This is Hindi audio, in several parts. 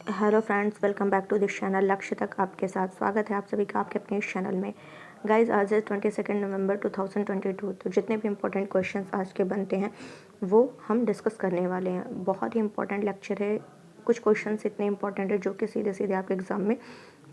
Hello friends, welcome back to this channel. लक्ष्य तक आपके साथ स्वागत है आप सभी का आपके अपने इस चैनल में। गाइस, आज है 22 नवंबर 2022। तो जितने भी इंपॉर्टेंट क्वेश्चंस आज के बनते हैं वो हम डिस्कस करने वाले हैं। बहुत ही इंपॉर्टेंट लेक्चर है। कुछ क्वेश्चंस इतने इंपॉर्टेंट है जो कि सीधे सीधे आपके एग्जाम में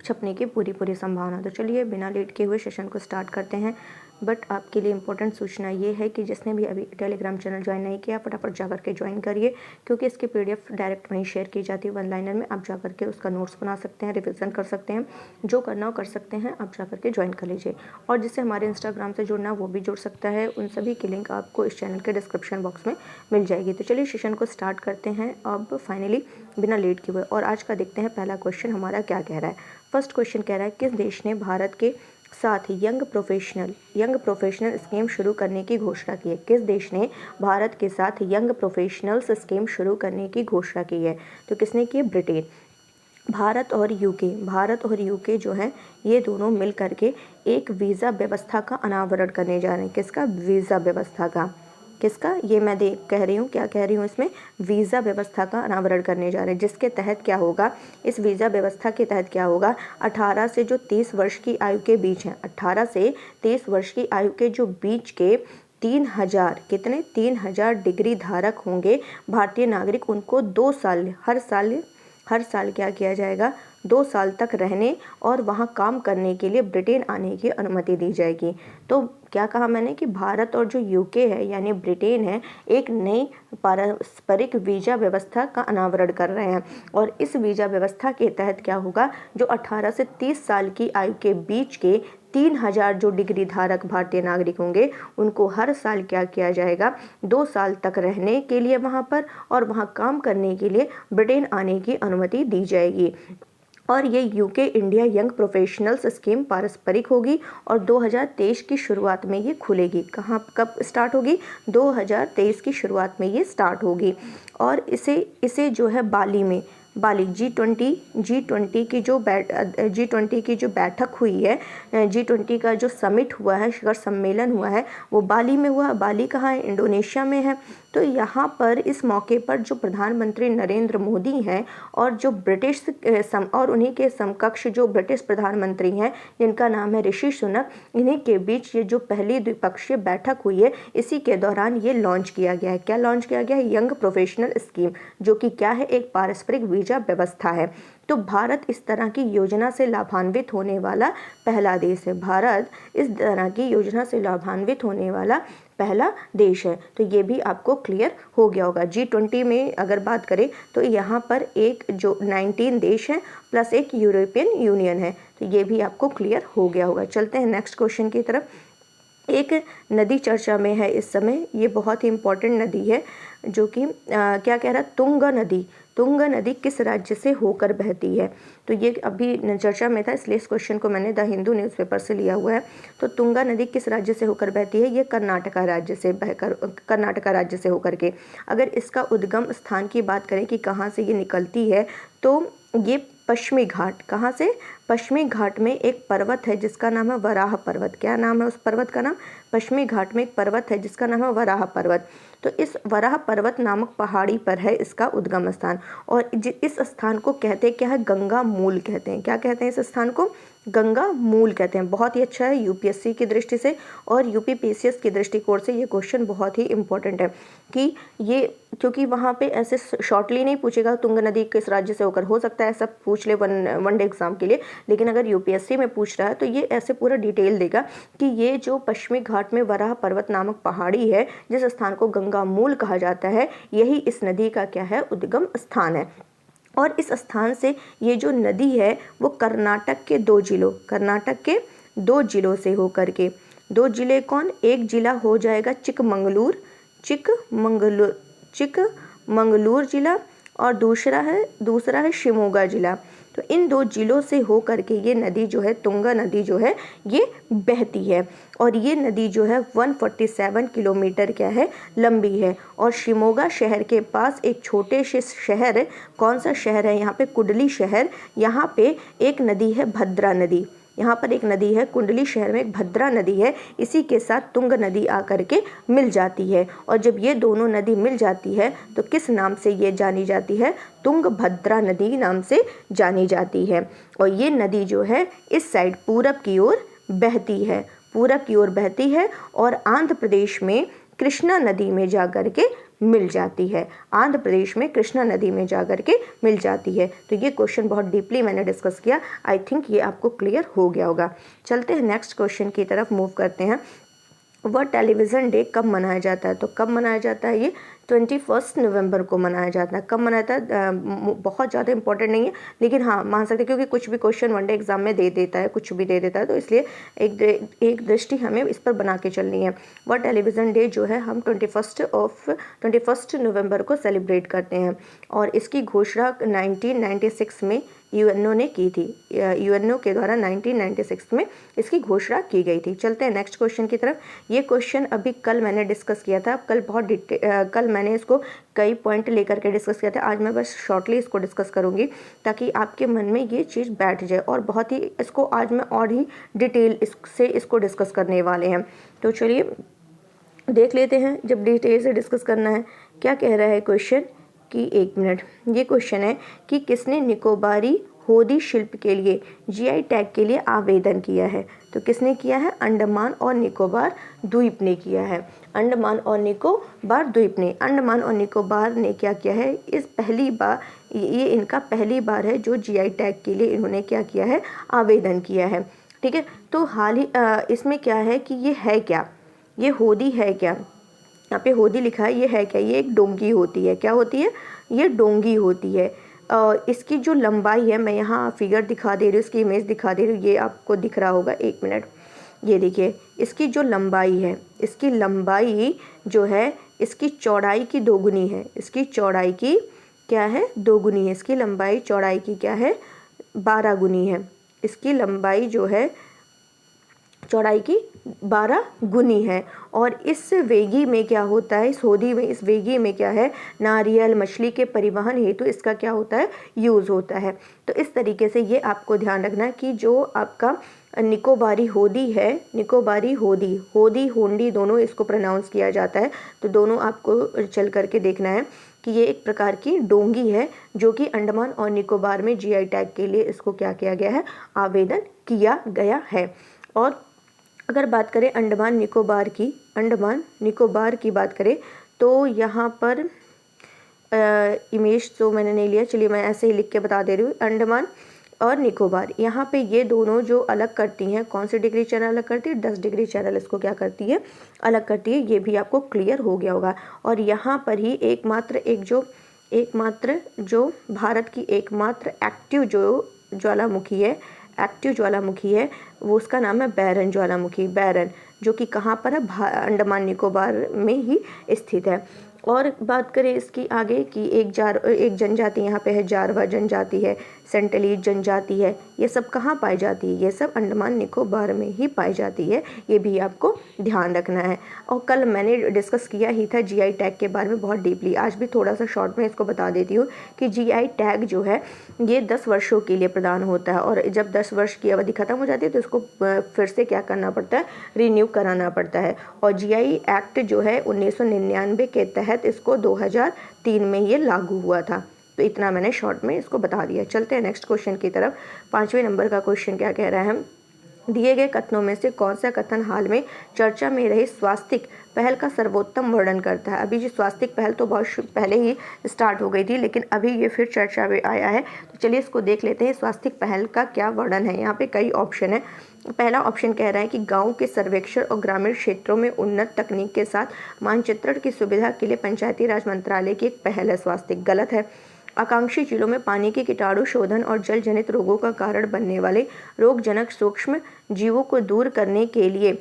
छपने की पूरी संभावना। तो चलिए बिना लेट किए हुए सेशन को स्टार्ट करते हैं। बट आपके लिए इंपॉर्टेंट सूचना ये है कि जिसने भी अभी टेलीग्राम चैनल ज्वाइन नहीं किया फटाफट जा करके ज्वाइन करिए, क्योंकि इसकी पीडीएफ डायरेक्ट वहीं शेयर की जाती है वन लाइनर में। आप जा करके उसका नोट्स बना सकते हैं, रिविजन कर सकते हैं, जो करना हो कर सकते हैं। आप जा करके ज्वाइन कर लीजिए। और जिससे हमारे इंस्टाग्राम से जुड़ना वो भी जुड़ सकता है। उन सभी की लिंक आपको इस चैनल के डिस्क्रिप्शन बॉक्स में मिल जाएगी। तो चलिए सेशन को स्टार्ट करते हैं अब फाइनली बिना लेट किए हुए। और आज का देखते हैं पहला क्वेश्चन हमारा क्या कह रहा है। फर्स्ट क्वेश्चन कह रहा है, किस देश ने भारत के साथ यंग प्रोफेशनल स्कीम शुरू करने की घोषणा की है। किस देश ने भारत के साथ यंग प्रोफेशनल्स स्कीम शुरू करने की घोषणा की है। तो किसने की है? ब्रिटेन। भारत और यूके जो है ये दोनों मिल करके एक वीज़ा व्यवस्था का अनावरण करने जा रहे हैं। किसका? वीज़ा व्यवस्था का। किसका? ये मैं कह रही हूँ, क्या कह रही हूँ इसमें? वीज़ा व्यवस्था का अनावरण करने जा रहे हैं। जिसके तहत क्या होगा, इस वीज़ा व्यवस्था के तहत क्या होगा, 18 से जो 30 वर्ष की आयु के बीच हैं, 18 से 30 वर्ष की आयु के जो बीच के 3000 कितने 3000 डिग्री धारक होंगे भारतीय नागरिक, उनको 2 साल हर साल क्या किया जाएगा, 2 साल तक रहने और वहाँ काम करने के लिए ब्रिटेन आने की अनुमति दी जाएगी। तो क्या कहा मैंने कि भारत और जो यूके है यानी ब्रिटेन है, एक नई पारस्परिक वीज़ा व्यवस्था का अनावरण कर रहे हैं। और इस वीज़ा व्यवस्था के तहत क्या होगा, जो 18 से 30 साल की आयु के बीच के 3000 जो डिग्री धारक भारतीय नागरिक होंगे, उनको हर साल क्या किया जाएगा, 2 साल तक रहने के लिए वहाँ पर और वहाँ काम करने के लिए ब्रिटेन आने की अनुमति दी जाएगी। और ये UK India young professionals scheme पारस्परिक होगी और 2023 की शुरुआत में ये खुलेगी। कहाँ कब स्टार्ट होगी? 2023 की शुरुआत में ये स्टार्ट होगी। और इसे जो है बाली G20 की जो बैठक हुई है, G20 का जो समिट हुआ है, शिखर सम्मेलन हुआ है, वो बाली में हुआ। बाली कहाँ है? इंडोनेशिया में है। तो यहाँ पर इस मौके पर जो प्रधानमंत्री नरेंद्र मोदी हैं और जो और उन्हीं के समकक्ष जो ब्रिटिश प्रधानमंत्री हैं जिनका नाम है ऋषि सुनक, इन्हीं के बीच ये जो पहली द्विपक्षीय बैठक हुई है, इसी के दौरान ये लॉन्च किया गया है। क्या लॉन्च किया गया है? यंग प्रोफेशनल स्कीम, जो कि क्या है, एक पारस्परिक वीजा व्यवस्था है। तो भारत इस तरह की योजना से लाभान्वित होने वाला पहला देश है। भारत इस तरह की योजना से लाभान्वित होने वाला पहला देश है। तो ये भी आपको क्लियर हो गया होगा। G20 में अगर बात करें तो यहाँ पर एक जो 19 देश हैं प्लस एक यूरोपियन यूनियन है। तो ये भी आपको क्लियर हो गया होगा। चलते हैं नेक्स्ट क्वेश्चन की तरफ। एक नदी चर्चा में है इस समय, ये बहुत ही इंपॉर्टेंट नदी है, जो कि क्या कह रहा है, तुंग नदी किस राज्य से होकर बहती है। तो ये अभी चर्चा में था, इसलिए इस क्वेश्चन को मैंने द हिंदू न्यूज़पेपर से लिया हुआ है। तो तुंगा नदी किस राज्य से होकर बहती है? ये कर्नाटका राज्य से होकर के। अगर इसका उद्गम स्थान की बात करें कि कहाँ से ये निकलती है, तो ये पश्चिमी घाट, कहाँ से? पश्चिमी घाट में एक पर्वत है जिसका नाम है वराह पर्वत। क्या नाम है उस पर्वत का नाम? पश्चिमी घाट में एक पर्वत है जिसका नाम है वराह पर्वत। तो इस वराह पर्वत नामक पहाड़ी पर है इसका उद्गम स्थान। और इस स्थान को कहते क्या है? गंगा मूल कहते हैं। क्या कहते हैं इस स्थान को? गंगा मूल कहते हैं। बहुत ही अच्छा है यूपीएससी की दृष्टि से और यूपीपीसीएस की दृष्टिकोण से ये क्वेश्चन बहुत ही इंपॉर्टेंट है कि ये, क्योंकि वहाँ पे ऐसे शॉर्टली नहीं पूछेगा तुंग नदी किस राज्य से होकर, हो सकता है ऐसा पूछ ले वनडे एग्जाम के लिए, लेकिन अगर यूपीएससी में पूछ रहा है तो ये ऐसे पूरा डिटेल देगा कि ये जो पश्चिमी घाट में वराह पर्वत नामक पहाड़ी है, जिस स्थान को गंगा मूल कहा जाता है, यही इस नदी का क्या है? उद्गम स्थान है। और इस स्थान से ये जो नदी है वो कर्नाटक के 2 जिलों से होकर के, 2 जिले कौन? एक जिला हो जाएगा चिकमंगलूर जिला और दूसरा है शिमोगा जिला। तो इन 2 जिलों से होकर के ये नदी जो है, तुंगा नदी जो है, ये बहती है। और ये नदी जो है 147 किलोमीटर क्या है? लंबी है। और शिमोगा शहर के पास एक छोटे से शहर है, कौन सा शहर है यहाँ पे? कुडली शहर। यहाँ पे एक नदी है भद्रा नदी। यहाँ पर एक नदी है, कुंडली शहर में एक भद्रा नदी है, इसी के साथ तुंग नदी आकर के मिल जाती है। और जब ये दोनों नदी मिल जाती है तो किस नाम से ये जानी जाती है? तुंगभद्रा नदी नाम से जानी जाती है। और ये नदी जो है इस साइड पूरब की ओर बहती है, पूरब की ओर बहती है और आंध्र प्रदेश में कृष्णा नदी में जाकर के मिल जाती है, आंध्र प्रदेश में कृष्णा नदी में जाकर के मिल जाती है। तो ये क्वेश्चन बहुत डीपली मैंने डिस्कस किया, आई थिंक ये आपको क्लियर हो गया होगा। चलते हैं नेक्स्ट क्वेश्चन की तरफ मूव करते हैं। वह टेलीविज़न डे कब मनाया जाता है? तो कब मनाया जाता है? ये 21 नवंबर को मनाया जाता है। कब मनाया जाता है? बहुत ज़्यादा इंपॉर्टेंट नहीं है, लेकिन हाँ मान सकते हैं क्योंकि कुछ भी क्वेश्चन वनडे एग्जाम में दे देता है, कुछ भी दे देता है, तो इसलिए एक दृष्टि हमें इस पर बना के चलनी है। वह टेलीविज़न डे जो है हम 21 नवंबर को सेलिब्रेट करते हैं और इसकी घोषणा 1996 में यूएनओ ने की थी। यूएनओ के द्वारा 1996 में इसकी घोषणा की गई थी। चलते हैं नेक्स्ट क्वेश्चन की तरफ। ये क्वेश्चन अभी कल मैंने डिस्कस किया था, कल मैंने इसको कई पॉइंट लेकर के डिस्कस किया था। आज मैं बस शॉर्टली इसको डिस्कस करूंगी ताकि आपके मन में ये चीज़ बैठ जाए, और बहुत ही इसको आज मैं और ही डिटेल इसको डिस्कस करने वाले हैं। तो चलिए देख लेते हैं, जब डिटेल से डिस्कस करना है। क्या कह रहा है क्वेश्चन कि 1 मिनट, ये क्वेश्चन है कि किसने निकोबारी होदी शिल्प के लिए जीआई टैग के लिए आवेदन किया है? तो किसने किया है? अंडमान और निकोबार द्वीप ने किया है। अंडमान और निकोबार द्वीप ने, अंडमान और निकोबार ने क्या किया है? इस पहली बार, ये इनका पहली बार है जो जीआई टैग के लिए इन्होंने क्या किया है? आवेदन किया है। ठीक है, तो हाल ही इसमें क्या है कि ये है क्या, ये होदी है क्या? यहाँ पे होदी लिखा है, ये है क्या? ये एक डोंगी होती है। क्या होती है? ये डोंगी होती है। इसकी जो लंबाई है, मैं यहाँ फिगर दिखा दे रही हूँ, इसकी इमेज दिखा दे रही हूँ, ये आपको दिख रहा होगा, 1 मिनट। ये देखिए, इसकी जो लंबाई है, इसकी लंबाई जो है इसकी चौड़ाई की दोगुनी है। इसकी चौड़ाई की क्या है? दोगुनी है। इसकी लंबाई चौड़ाई की क्या है? 12 गुनी है। इसकी लंबाई जो है चौड़ाई की 12 गुनी है। और इस वेगी में क्या होता है? इस होदी में, इस वेगी में क्या है? नारियल, मछली के परिवहन हेतु इसका क्या होता है? यूज़ होता है। तो इस तरीके से ये आपको ध्यान रखना है कि जो आपका निकोबारी होदी है, निकोबारी होदी, होदी होंडी दोनों इसको प्रोनाउंस किया जाता है, तो दोनों आपको चल करके देखना है कि ये एक प्रकार की डोंगी है जो कि अंडमान और निकोबार में जीआई टैग के लिए इसको क्या किया गया है? आवेदन किया गया है। और अगर बात करें अंडमान निकोबार की, अंडमान निकोबार की बात करें तो यहाँ पर इमेज तो मैंने नहीं लिया, चलिए मैं ऐसे ही लिख के बता दे रही हूँ। अंडमान और निकोबार, यहाँ पे ये दोनों जो अलग करती हैं, कौन सी डिग्री चैनल अलग करती है? 10 डिग्री चैनल इसको क्या करती है? अलग करती है। ये भी आपको क्लियर हो गया होगा। और यहाँ पर ही एकमात्र जो भारत की एकमात्र एक्टिव जो ज्वालामुखी है, एक्टिव ज्वालामुखी है, वो उसका नाम है बैरन ज्वालामुखी, बैरन, जो कि कहाँ पर है? अंडमान निकोबार में ही स्थित है। और बात करें इसकी आगे कि एक जनजाति यहाँ पे है, जारवा जनजाति है, सेंटलीज जनजाति है, ये सब कहाँ पाई जाती है? ये सब अंडमान निकोबार में ही पाई जाती है। ये भी आपको ध्यान रखना है। और कल मैंने डिस्कस किया ही था जीआई टैग के बारे में बहुत डीपली, आज भी थोड़ा सा शॉर्ट में इसको बता देती हूँ कि जीआई टैग जो है ये 10 वर्षों के लिए प्रदान होता है, और जब 10 वर्ष की अवधि खत्म हो जाती है तो इसको फिर से क्या करना पड़ता है? रिन्यू कराना पड़ता है। और जीआई एक्ट जो है 1999 के तहत इसको 2003 में ये लागू हुआ था। तो इतना मैंने शॉर्ट में इसको बता दिया। चलते हैं नेक्स्ट क्वेश्चन की तरफ। 5वें नंबर का क्वेश्चन क्या कह रहा है? दिए गए कथनों में से कौन सा कथन हाल में चर्चा में रही स्वास्तिक पहल का सर्वोत्तम वर्णन करता है? अभी जो स्वास्तिक पहल तो बहुत पहले ही स्टार्ट हो गई थी, लेकिन अभी ये फिर चर्चा में आया है, तो चलिए इसको देख लेते हैं। स्वास्तिक पहल का क्या वर्णन है? यहाँ पे कई ऑप्शन है। पहला ऑप्शन कह रहा है कि गाँव के सर्वेक्षण और ग्रामीण क्षेत्रों में उन्नत तकनीक के साथ मानचित्रण की सुविधा के लिए पंचायती राज मंत्रालय की एक पहल है। स्वास्तिक गलत है। आकांक्षी जिलों में पानी के कीटाणु शोधन और जल जनित रोगों का कारण बनने वाले रोगजनक सूक्ष्म जीवों को दूर करने के लिए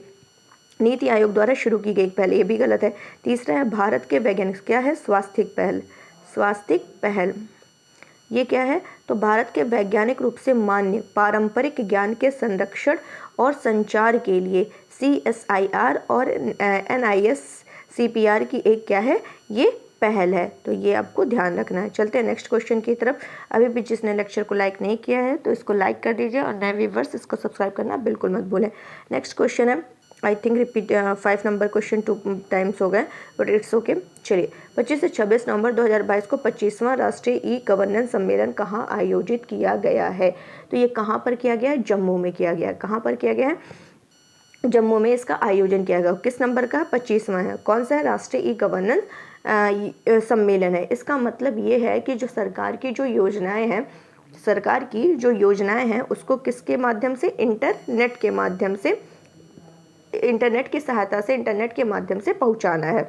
नीति आयोग द्वारा शुरू की गई पहल, ये भी गलत है। तीसरा है भारत के वैज्ञानिक, क्या है? स्वास्तिक पहल, स्वास्तिक पहल ये क्या है? तो भारत के वैज्ञानिक रूप से मान्य पारंपरिक ज्ञान के संरक्षण और संचार के लिए CSIR और NISCPR की एक क्या है? ये पहल है। तो ये आपको ध्यान रखना है। चलते हैं नेक्स्ट क्वेश्चन की तरफ। अभी भी जिसने लेक्चर को लाइक नहीं किया है तो इसको लाइक कर दीजिए और नए व्यूअर्स इसको सब्सक्राइब करना बिल्कुल मत भूलें। नेक्स्ट क्वेश्चन है, I think repeat 5 number question 2 times हो गए, बट इट्स ओके। चलिए, 25 से 26 नवंबर 2022 को 25वां राष्ट्रीय ई गवर्नेंस सम्मेलन कहाँ आयोजित किया गया है? तो ये कहाँ पर किया गया है? जम्मू में किया गया है। कहाँ पर किया गया है? जम्मू में इसका आयोजन किया गया। किस नंबर का? 25वां है। कौन सा है? राष्ट्रीय ई गवर्नेंस सम्मेलन है। इसका मतलब ये है कि जो सरकार की जो योजनाएं हैं, सरकार की जो योजनाएं हैं उसको किसके माध्यम से? इंटरनेट के माध्यम से, इंटरनेट की सहायता से, इंटरनेट के माध्यम से पहुंचाना है।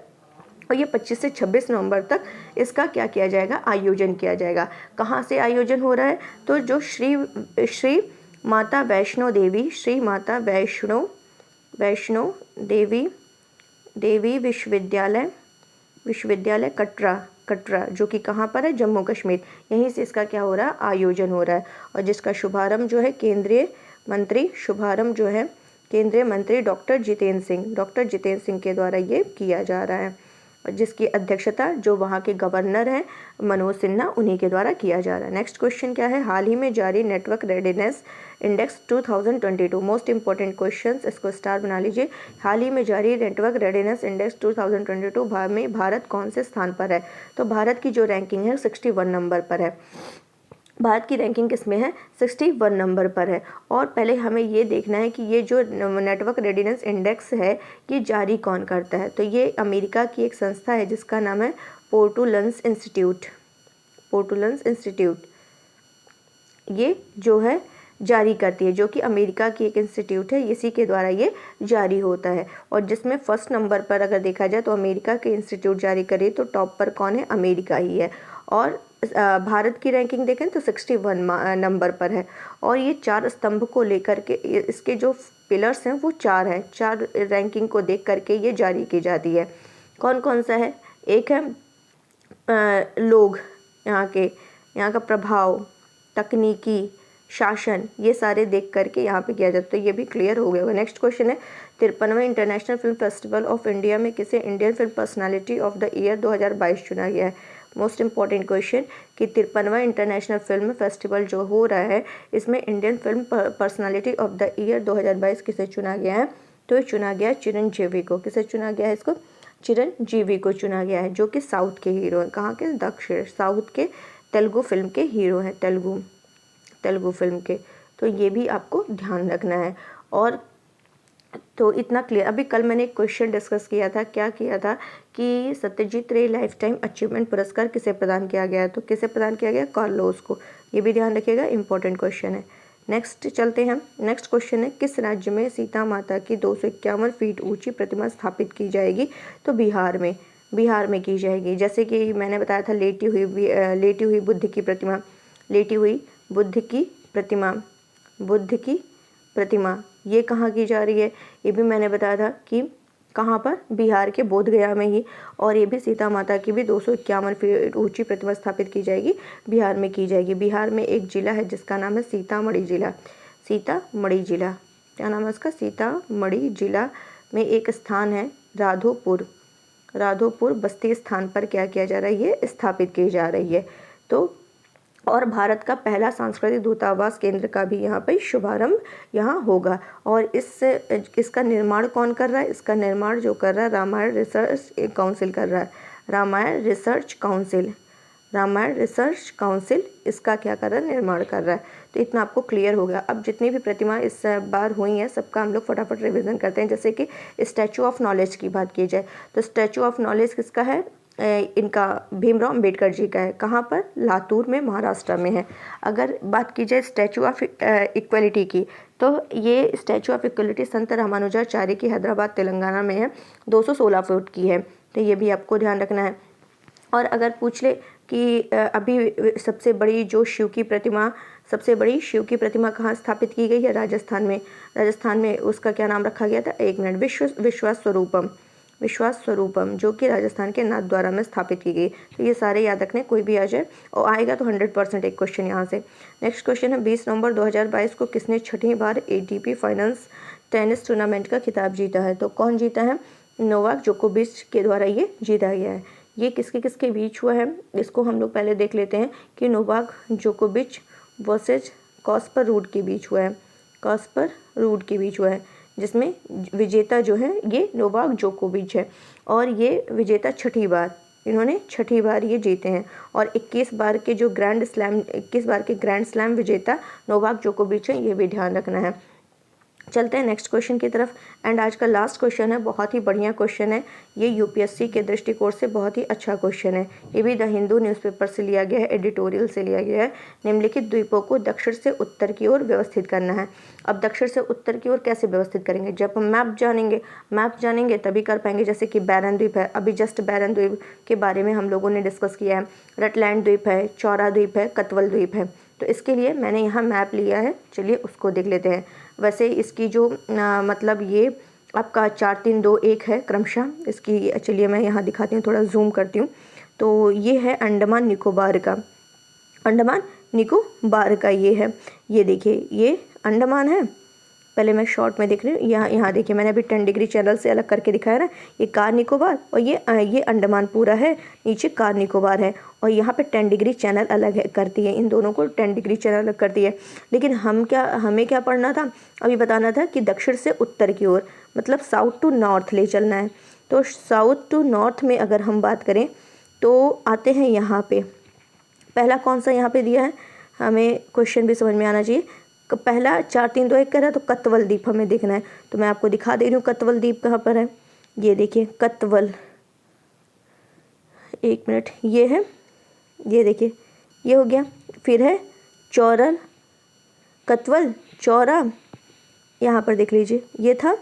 और ये 25 से 26 नवंबर तक इसका क्या किया जाएगा? आयोजन किया जाएगा। कहाँ से आयोजन हो रहा है? तो जो श्री माता वैष्णो देवी, श्री माता वैष्णो देवी विश्वविद्यालय कटरा, जो कि कहाँ पर है? जम्मू कश्मीर। यहीं से इसका क्या हो रहा है? आयोजन हो रहा है। और जिसका शुभारंभ जो है केंद्रीय मंत्री डॉक्टर जितेंद्र सिंह के द्वारा ये किया जा रहा है। और जिसकी अध्यक्षता जो वहाँ के गवर्नर हैं मनोज सिन्हा, उन्हीं के द्वारा किया जा रहा है। नेक्स्ट क्वेश्चन क्या है? हाल ही में जारी network readiness index 2022, most important question, इसको स्टार बना लीजिए। हाल ही में जारी नेटवर्क रेडीनेस इंडेक्स 2022 में भारत कौन से स्थान पर है? तो भारत की जो रैंकिंग है 61 नंबर पर है। भारत की रैंकिंग किस में है? 61 नंबर पर है। और पहले हमें ये देखना है कि ये जो नेटवर्क रेडीनेस इंडेक्स है ये जारी कौन करता है? तो ये अमेरिका की एक संस्था है जिसका नाम है पोर्टुलन्स इंस्टीट्यूट। ये जो है जारी करती है, जो कि अमेरिका की एक इंस्टीट्यूट है, इसी के द्वारा ये जारी होता है। और जिसमें फर्स्ट नंबर पर अगर देखा जाए तो अमेरिका के इंस्टीट्यूट जारी करे तो टॉप पर कौन है? अमेरिका ही है। और भारत की रैंकिंग देखें तो 61 नंबर पर है। और ये 4 स्तंभ को लेकर के, इसके जो पिलर्स हैं वो 4 हैं। 4 रैंकिंग को देख करके ये जारी की जाती है। कौन कौन सा है? एक है लोग, यहाँ का प्रभाव, तकनीकी, शासन, ये सारे देख करके यहाँ पे किया जाता है। तो ये भी क्लियर हो गया होगा। नेक्स्ट क्वेश्चन है, 53वें international film festival of India में किसे Indian film personality of the year 2022 चुना गया है? मोस्ट इंपॉर्टेंट क्वेश्चन कि 53वां इंटरनेशनल फिल्म फेस्टिवल जो हो रहा है इसमें Indian film personality of the year 2022 किसे चुना गया है? तो ये चुना गया चिरंजीवी को। किसे चुना गया है? इसको चिरंजीवी को चुना गया है, जो कि साउथ के हीरो हैं। कहाँ के? दक्षिण साउथ के तेलुगु फिल्म के हीरो हैं, तेलुगु फिल्म के। तो ये भी आपको ध्यान रखना है। और तो इतना क्लियर। अभी कल मैंने एक क्वेश्चन डिस्कस किया था, क्या किया था कि सत्यजीत रे लाइफ टाइम अचीवमेंट पुरस्कार किसे प्रदान किया गया है? तो किसे प्रदान किया गया? कार्लोस को। ये भी ध्यान रखिएगा, इंपॉर्टेंट क्वेश्चन है। नेक्स्ट चलते हैं। नेक्स्ट क्वेश्चन है, किस राज्य में सीता माता की 251 फीट ऊंची प्रतिमा स्थापित की जाएगी? तो बिहार में की जाएगी। जैसे कि मैंने बताया था लेटी हुई बुद्ध की प्रतिमा ये कहाँ की जा रही है? ये भी मैंने बताया था कि कहाँ पर? बिहार के बोधगया में ही। और ये भी सीता माता की भी 251 फीट ऊंची प्रतिमा स्थापित की जाएगी, बिहार में की जाएगी। बिहार में एक जिला है जिसका नाम है सीतामढ़ी जिला। क्या नाम है उसका? सीतामढ़ी जिला में एक स्थान है राधोपुर बस्ती स्थान पर क्या किया जा रहा है? ये स्थापित की जा रही है। तो और भारत का पहला सांस्कृतिक दूतावास केंद्र का भी यहाँ पे शुभारंभ यहाँ होगा। और इसका निर्माण कौन कर रहा है? इसका निर्माण जो कर रहा है रामायण रिसर्च काउंसिल कर रहा है। रामायण रिसर्च काउंसिल इसका क्या कर रहा है? निर्माण कर रहा है। तो इतना आपको क्लियर हो गया। अब जितनी भी प्रतिमा इस बार हुई हैं सबका हम लोग फटाफट रिवीजन करते हैं। जैसे कि स्टैचू ऑफ नॉलेज की बात की जाए तो स्टैचू ऑफ नॉलेज किसका है? इनका भीमराव अंबेडकर जी का है। कहाँ पर? लातूर में, महाराष्ट्र में है। अगर बात की जाए स्टैचू ऑफ इक्वलिटी की तो ये स्टैचू ऑफ इक्वलिटी संत रामानुजाचार्य की हैदराबाद तेलंगाना में है, 216 फुट की है। तो ये भी आपको ध्यान रखना है। और अगर पूछ ले कि अभी सबसे बड़ी शिव की प्रतिमा कहाँ स्थापित की गई है? राजस्थान में उसका क्या नाम रखा गया था? एक मिनट, विश्वास स्वरूपम, जो कि राजस्थान के नाथद्वारा में स्थापित की गई। तो ये सारे याद रखने, कोई भी आ जाए और आएगा तो 100% एक क्वेश्चन यहाँ से। नेक्स्ट क्वेश्चन है, 20 नवंबर 2022 को किसने छठी बार ATP फाइनेंस टेनिस टूर्नामेंट का खिताब जीता है? तो कौन जीता है? नोवाक जोकोविच के द्वारा ये जीता गया है। ये किसके किसके बीच हुआ है, इसको हम लोग पहले देख लेते हैं कि नोवाक जोकोविच वर्सेज कास्पर रूड के बीच हुआ है, कास्पर रूड के बीच हुआ है, जिसमें विजेता जो है ये नोवाक जोकोविच है और ये विजेता छठी बार, इन्होंने छठी बार ये जीते हैं और 21 बार के ग्रैंड स्लैम विजेता नोवाक जोकोविच है, ये भी ध्यान रखना है। चलते हैं नेक्स्ट क्वेश्चन की तरफ। एंड आज का लास्ट क्वेश्चन है, बहुत ही बढ़िया क्वेश्चन है, ये यूपीएससी के दृष्टिकोण से बहुत ही अच्छा क्वेश्चन है। ये भी द हिंदू न्यूज़पेपर से लिया गया है, एडिटोरियल से लिया गया है। निम्नलिखित द्वीपों को दक्षिण से उत्तर की ओर व्यवस्थित करना है। अब दक्षिण से उत्तर की ओर कैसे व्यवस्थित करेंगे, जब हम मैप जानेंगे तभी कर पाएंगे। जैसे कि बैरन द्वीप है, अभी जस्ट बैरन द्वीप के बारे में हम लोगों ने डिस्कस किया है। रटलैंड द्वीप है, चौरा द्वीप है, कतवल द्वीप है। तो इसके लिए मैंने यहाँ मैप लिया है, चलिए उसको देख लेते हैं। वैसे इसकी जो मतलब ये आपका 4 3 2 1 है क्रमशः इसकी, चलिए मैं यहाँ दिखाती हूँ, थोड़ा जूम करती हूँ। तो ये है अंडमान निकोबार का, अंडमान निकोबार का ये है, ये देखिए ये अंडमान है। पहले मैं शॉर्ट में देख रही हूँ, यहाँ देखिए मैंने अभी 10 डिग्री चैनल से अलग करके दिखाया ना, ये कार निकोबार और ये अंडमान पूरा है, नीचे कार निकोबार है और यहाँ पे 10 डिग्री चैनल अलग है करती है, इन दोनों को 10 डिग्री चैनल अलग करती है। लेकिन हमें क्या पढ़ना था, अभी बताना था कि दक्षिण से उत्तर की ओर, मतलब साउथ टू नॉर्थ ले चलना है। तो साउथ टू नॉर्थ में अगर हम बात करें तो आते हैं यहाँ पे, पहला कौन सा यहाँ पे दिया है, हमें क्वेश्चन भी समझ में आना चाहिए। पहला 4 3 2 1 कर रहा है, तो कतवल द्वीप हमें देखना है। तो मैं आपको दिखा दे रही हूँ कतवल द्वीप कहाँ पर है, ये देखिए कतवल, एक मिनट, ये है, ये देखिए ये हो गया। फिर है चौरल, कतवल, चौरा, यहाँ पर देख लीजिए ये था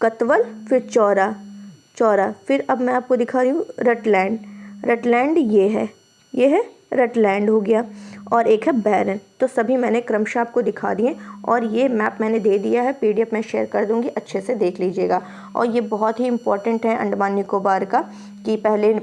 कतवल, फिर चौरा, फिर अब मैं आपको दिखा रही हूँ रटलैंड, ये है रटलैंड हो गया और एक है बैरन। तो सभी मैंने क्रमशः आपको दिखा दिए और ये मैप मैंने दे दिया है, पीडीएफ में शेयर कर दूंगी, अच्छे से देख लीजिएगा। और ये बहुत ही इंपॉर्टेंट है अंडमान निकोबार का, कि पहले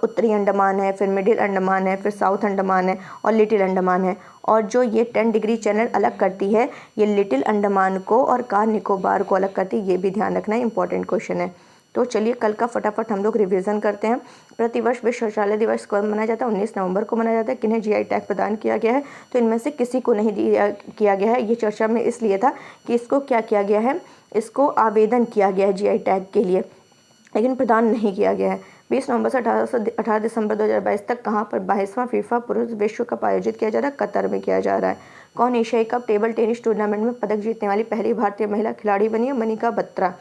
उत्तरी अंडमान है, फिर मिडिल अंडमान है, फिर साउथ अंडमान है और लिटिल अंडमान है। और जो ये 10 डिग्री चैनल अलग करती है, ये लिटिल अंडमान को और कार निकोबार को अलग करती है, ये भी ध्यान रखना, इंपॉर्टेंट क्वेश्चन है। तो चलिए कल का फटाफट हम लोग रिवीजन करते हैं। प्रतिवर्ष विश्व शौचालय दिवस कब मनाया जाता है, 19 नवंबर को मनाया जाता है। किन्हें जीआई टैग प्रदान किया गया है, तो इनमें से किसी को नहीं किया गया है। ये चर्चा में इसलिए था कि इसको क्या किया गया है, इसको आवेदन किया गया है जीआई टैग के लिए, लेकिन प्रदान नहीं किया गया है। 20 नवंबर से 18 दिसंबर 2022 तक कहाँ पर 22वां फीफा पुरुष विश्व कप आयोजित किया जा रहा है, कतर में किया जा रहा है। कौन एशियाई कप टेबल टेनिस टूर्नामेंट में पदक जीतने वाली पहली भारतीय महिला खिलाड़ी बनी है, मनिका बत्रा।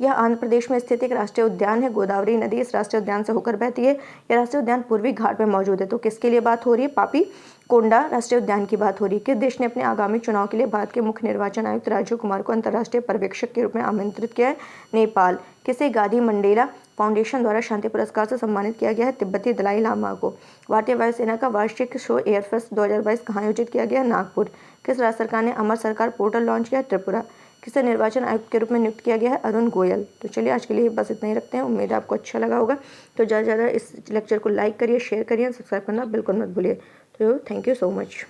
यह आंध्र प्रदेश में स्थित एक राष्ट्रीय उद्यान है। गोदावरी नदी इस राष्ट्रीय उद्यान से होकर बहती है। यह राष्ट्रीय उद्यान पूर्वी घाट में मौजूद है। तो किसके लिए बात हो रही है, पापी कोंडा राष्ट्रीय उद्यान की बात हो रही है। किस देश ने अपने आगामी चुनाव के लिए भारत के मुख्य निर्वाचन आयुक्त राजीव कुमार को अंतर्राष्ट्रीय पर्यवेक्षक के रूप में आमंत्रित किया है, नेपाल। किसे गांधी मंडेला फाउंडेशन द्वारा शांति पुरस्कार से सम्मानित किया गया है, तिब्बती दलाई लामा को। भारतीय वायुसेना का वार्षिक शो एयरफेस्ट 2022 कहाँ आयोजित किया गया, नागपुर। किस राज्य सरकार ने अमर सरकार पोर्टल लॉन्च किया, त्रिपुरा। किसे निर्वाचन आयुक्त के रूप में नियुक्त किया गया है, अरुण गोयल। तो चलिए आज के लिए बस इतना ही रखते हैं, उम्मीद है आपको अच्छा लगा होगा। तो ज़्यादा से ज़्यादा इस लेक्चर को लाइक करिए, शेयर करिए, सब्सक्राइब करना बिल्कुल मत भूलिए। तो थैंक यू सो मच।